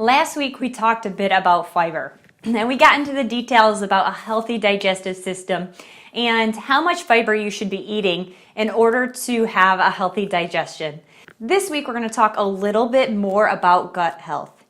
Last week we talked a bit about fiber and we got into the details about a healthy digestive system and how much fiber you should be eating in order to have a healthy digestion. This week we're going to talk a little bit more about gut health,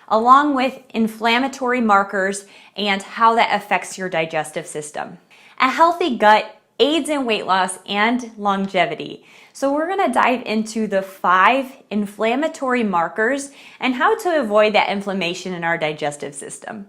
along with inflammatory markers and how that affects your digestive system. A healthy gut aids in weight loss and longevity. So we're going to dive into the 5 inflammatory markers and how to avoid that inflammation in our digestive system.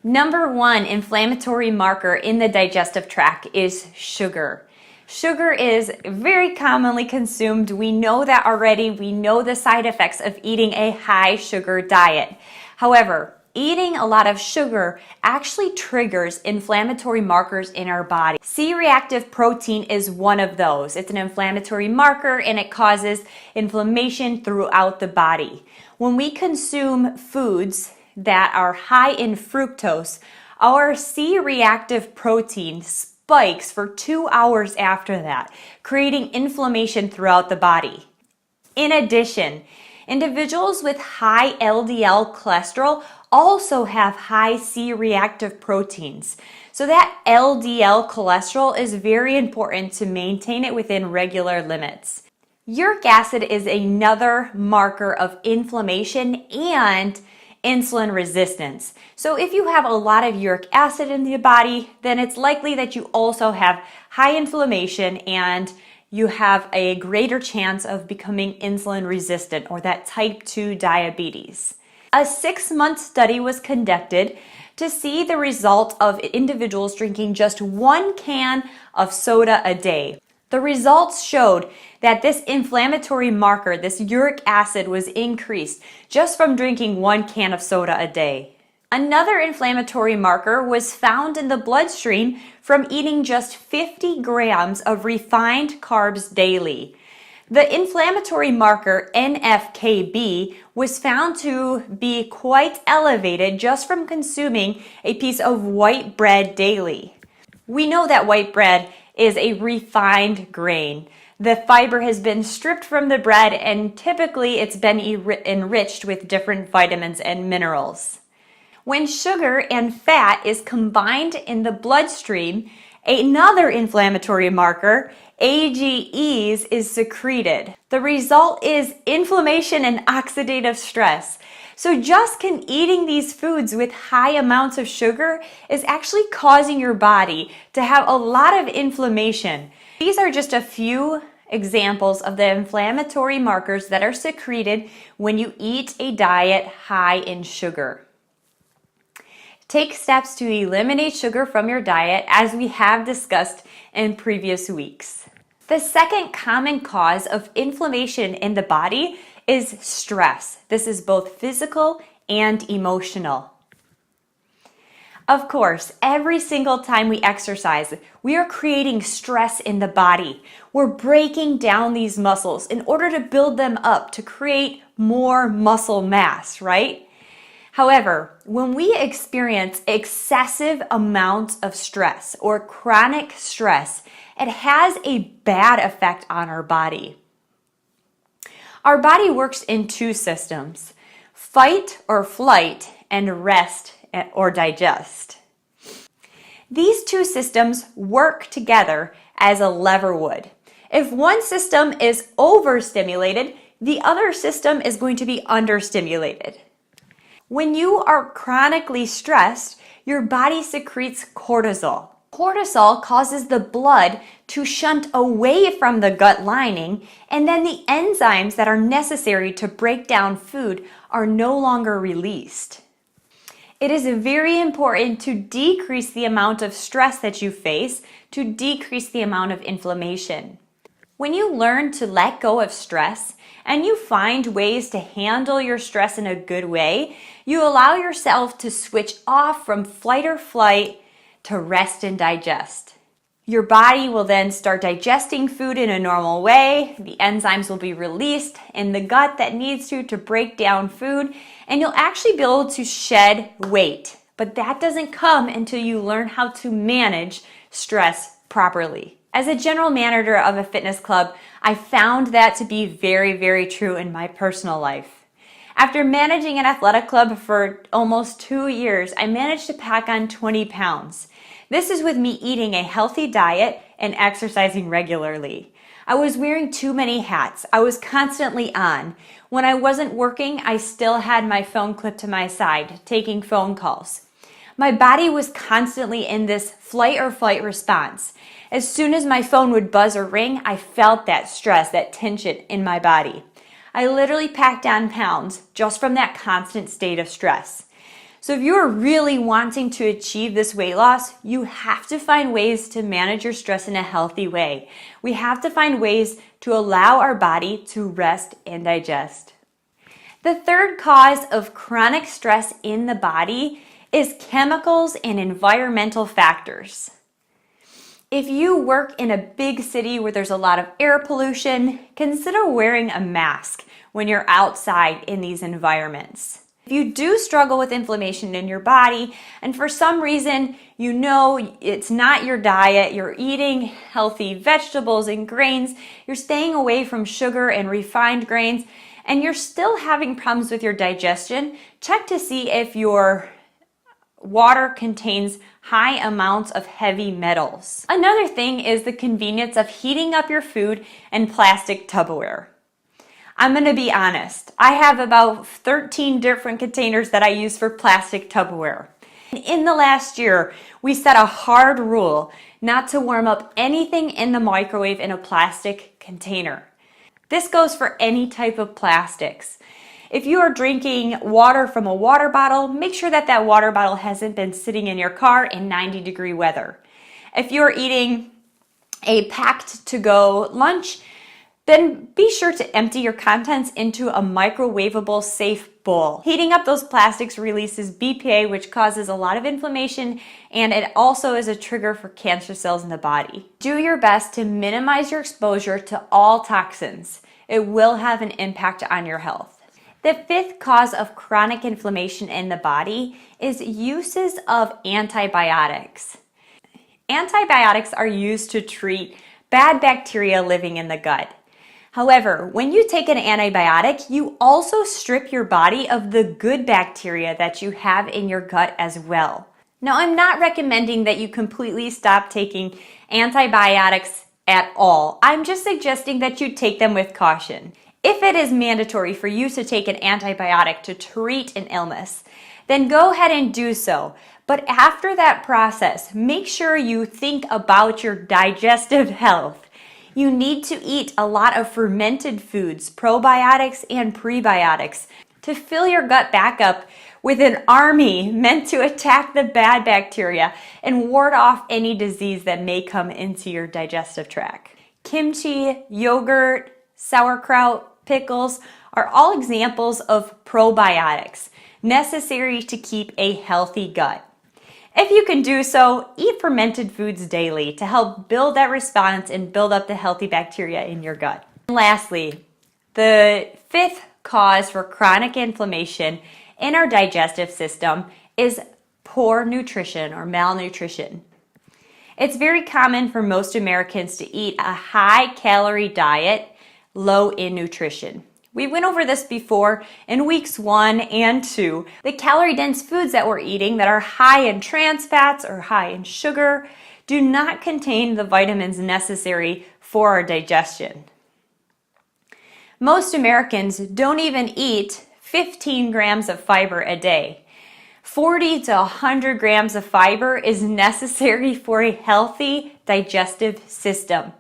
Number 1 inflammatory marker in the digestive tract is sugar. Sugar is very commonly consumed. We know that already. We know the side effects of eating a high sugar diet. However, eating a lot of sugar actually triggers inflammatory markers in our body. C-reactive protein is one of those. It's an inflammatory marker and it causes inflammation throughout the body. When we consume foods that are high in fructose, our C-reactive protein spikes for 2 hours after that, creating inflammation throughout the body. In addition, individuals with high LDL cholesterol also have high C-reactive proteins. So that LDL cholesterol is very important to maintain it within regular limits. Uric acid is another marker of inflammation and insulin resistance. So if you have a lot of uric acid in your body, then it's likely that you also have high inflammation and you have a greater chance of becoming insulin resistant or that type 2 diabetes. A 6-month study was conducted to see the result of individuals drinking just 1 can of soda a day. The results showed that this inflammatory marker, this uric acid, was increased just from drinking 1 can of soda a day. Another inflammatory marker was found in the bloodstream from eating just 50 grams of refined carbs daily. The inflammatory marker NF-κB was found to be quite elevated just from consuming a piece of white bread daily. We know that white bread is a refined grain. The fiber has been stripped from the bread and typically it's been enriched with different vitamins and minerals. When sugar and fat is combined in the bloodstream, another inflammatory marker, AGEs, is secreted. The result is inflammation and oxidative stress. So just eating these foods with high amounts of sugar is actually causing your body to have a lot of inflammation. These are just a few examples of the inflammatory markers that are secreted when you eat a diet high in sugar. Take steps to eliminate sugar from your diet, as we have discussed in previous weeks. The second common cause of inflammation in the body is stress. This is both physical and emotional. Of course, every single time we exercise, we are creating stress in the body. We're breaking down these muscles in order to build them up to create more muscle mass, right? However, when we experience excessive amounts of stress or chronic stress, it has a bad effect on our body. Our body works in 2 systems: fight or flight and rest or digest. These 2 systems work together as a lever would. If one system is overstimulated, the other system is going to be understimulated. When you are chronically stressed, your body secretes cortisol. Cortisol causes the blood to shunt away from the gut lining, and then the enzymes that are necessary to break down food are no longer released. It is very important to decrease the amount of stress that you face to decrease the amount of inflammation. When you learn to let go of stress and you find ways to handle your stress in a good way, you allow yourself to switch off from fight or flight to rest and digest. Your body will then start digesting food in a normal way. The enzymes will be released in the gut that needs to break down food, and you'll actually be able to shed weight. But that doesn't come until you learn how to manage stress properly. As a general manager of a fitness club, I found that to be very, very true in my personal life. After managing an athletic club for almost 2 years, I managed to pack on 20 pounds. This is with me eating a healthy diet and exercising regularly. I was wearing too many hats. I was constantly on. When I wasn't working, I still had my phone clipped to my side, taking phone calls. My body was constantly in this flight or fight response. As soon as my phone would buzz or ring, I felt that stress, that tension in my body. I literally packed on pounds just from that constant state of stress. So if you are really wanting to achieve this weight loss, you have to find ways to manage your stress in a healthy way. We have to find ways to allow our body to rest and digest. The third cause of chronic stress in the body is chemicals and environmental factors. If you work in a big city where there's a lot of air pollution, consider wearing a mask when you're outside in these environments. If you do struggle with inflammation in your body, and for some reason you know it's not your diet, you're eating healthy vegetables and grains, you're staying away from sugar and refined grains, and you're still having problems with your digestion, check to see if your water contains high amounts of heavy metals. Another thing is the convenience of heating up your food in plastic Tupperware. I'm going to be honest, I have about 13 different containers that I use for plastic Tupperware. In the last year, we set a hard rule not to warm up anything in the microwave in a plastic container. This goes for any type of plastics. If you are drinking water from a water bottle, make sure that that water bottle hasn't been sitting in your car in 90-degree weather. If you're eating a packed to-go lunch, then be sure to empty your contents into a microwavable safe bowl. Heating up those plastics releases BPA, which causes a lot of inflammation, and it also is a trigger for cancer cells in the body. Do your best to minimize your exposure to all toxins. It will have an impact on your health. The fifth cause of chronic inflammation in the body is uses of antibiotics. Antibiotics are used to treat bad bacteria living in the gut. However, when you take an antibiotic, you also strip your body of the good bacteria that you have in your gut as well. Now, I'm not recommending that you completely stop taking antibiotics at all. I'm just suggesting that you take them with caution. If it is mandatory for you to take an antibiotic to treat an illness, then go ahead and do so. But after that process, make sure you think about your digestive health. You need to eat a lot of fermented foods, probiotics and prebiotics, to fill your gut back up with an army meant to attack the bad bacteria and ward off any disease that may come into your digestive tract. Kimchi, yogurt, sauerkraut, pickles are all examples of probiotics necessary to keep a healthy gut. If you can do so, eat fermented foods daily to help build that response and build up the healthy bacteria in your gut. And lastly, the fifth cause for chronic inflammation in our digestive system is poor nutrition or malnutrition. It's very common for most Americans to eat a high-calorie diet, low in nutrition. We went over this before in weeks 1 and 2. The calorie-dense foods that we're eating that are high in trans fats or high in sugar do not contain the vitamins necessary for our digestion. Most Americans don't even eat 15 grams of fiber a day. 40 to 100 grams of fiber is necessary for a healthy digestive system.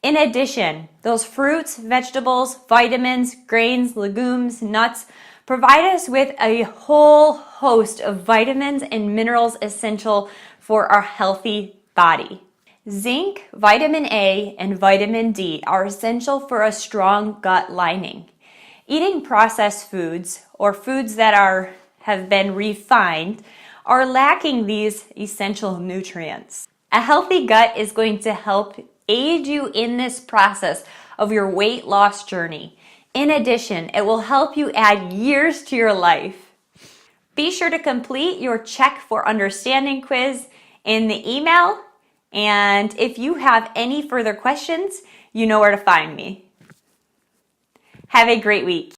In addition, those fruits, vegetables, vitamins, grains, legumes, nuts provide us with a whole host of vitamins and minerals essential for our healthy body. Zinc, vitamin A, and vitamin D are essential for a strong gut lining. Eating processed foods or foods that have been refined are lacking these essential nutrients. A healthy gut is going to help aid you in this process of your weight loss journey. In addition, it will help you add years to your life. Be sure to complete your Check for Understanding quiz in the email, and if you have any further questions, you know where to find me. Have a great week.